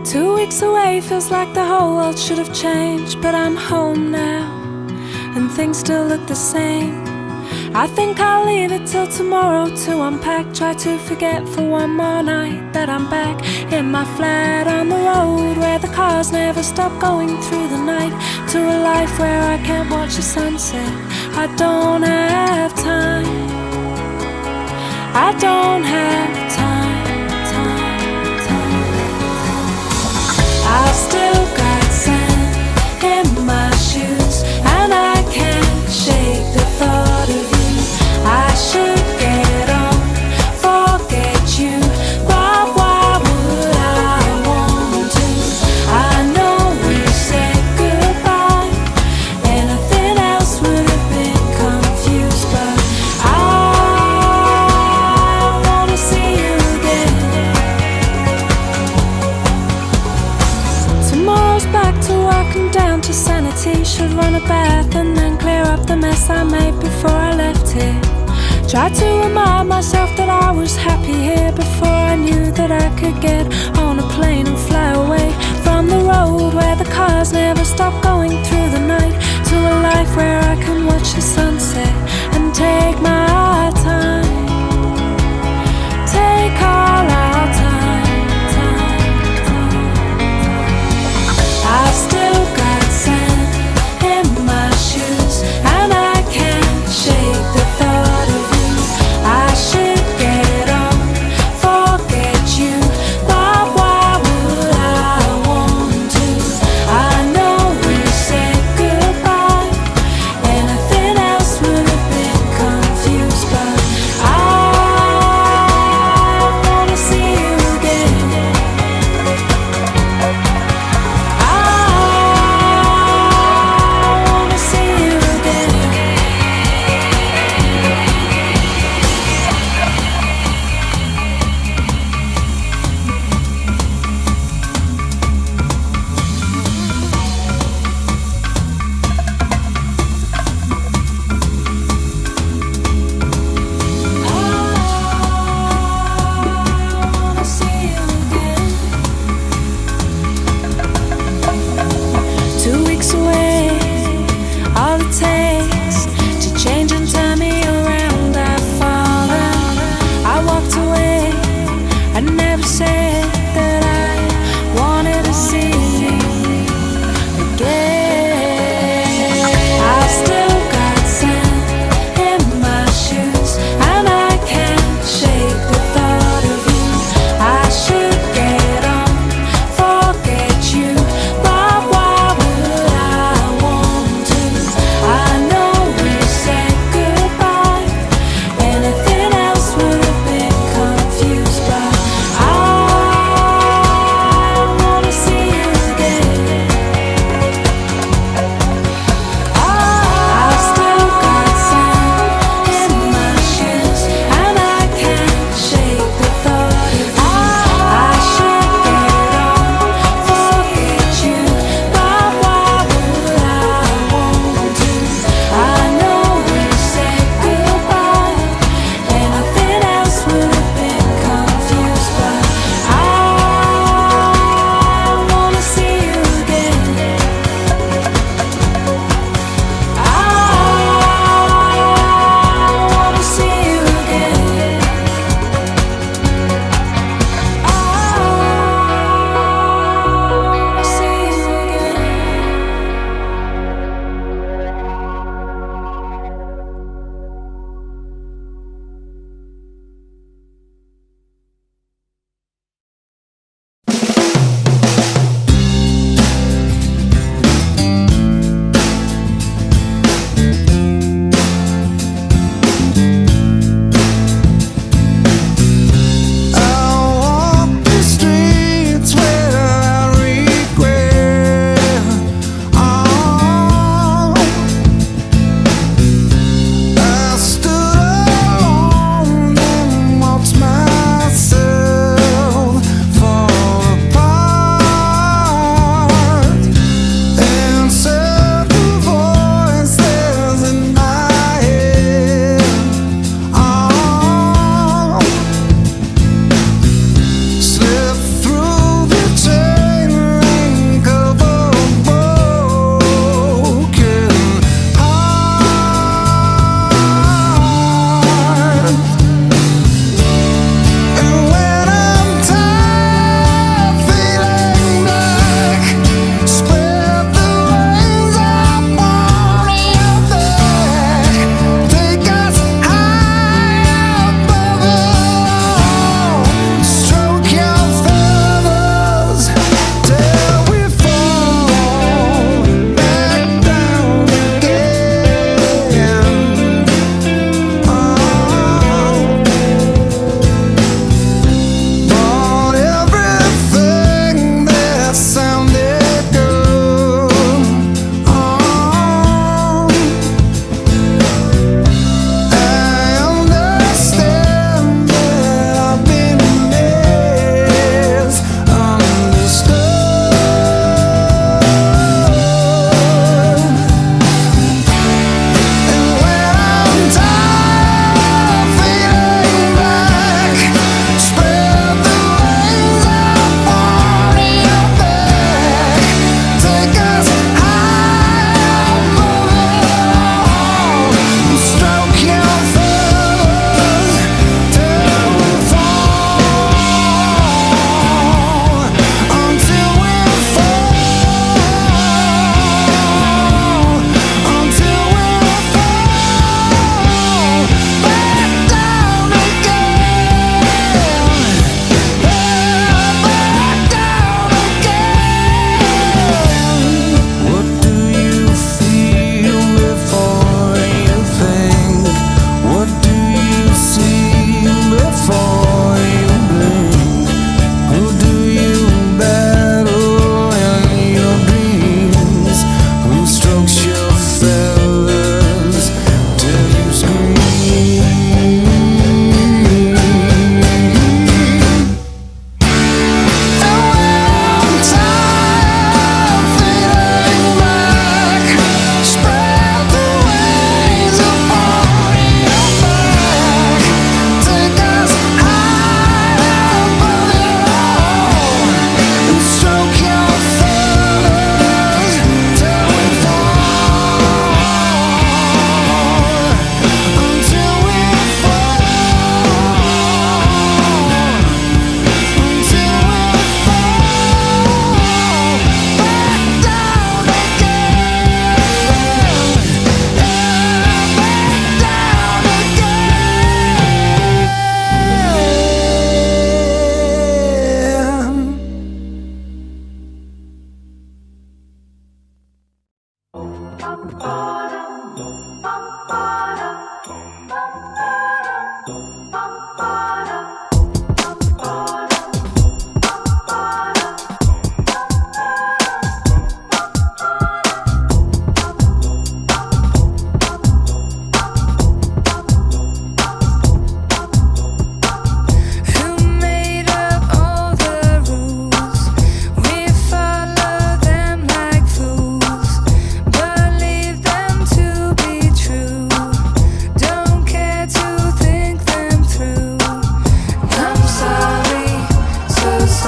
2 weeks away feels like the whole world should have changed, but I'm home now, and things still look the same. I think I'll leave it till tomorrow to unpack. Try to forget for one more night that I'm back in my flat on the road, where the cars never stop going through the night, to a life where I can't watch the sunset. I don't have time, I don't have time. I've still got sand in my shoes, and I can't shake the thought of you. I should get on, forget you, but why would I want to? I know we said goodbye, anything else would have been confused, but I wanna see you again. Tomorrow's back to work and down to sanity. Should run a bath and then clear up the mess I made before I left here. Tried to remind myself that I was happy here before I knew that I could get on a plane and fly away from the road where the cars never stop going through the night, to a life where I can watch the sunset and take my time, take all our time. I've still got sand in my shoes, and I can't shake the thought of you. I should get on, forget you, but why would I want to? I know we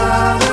love.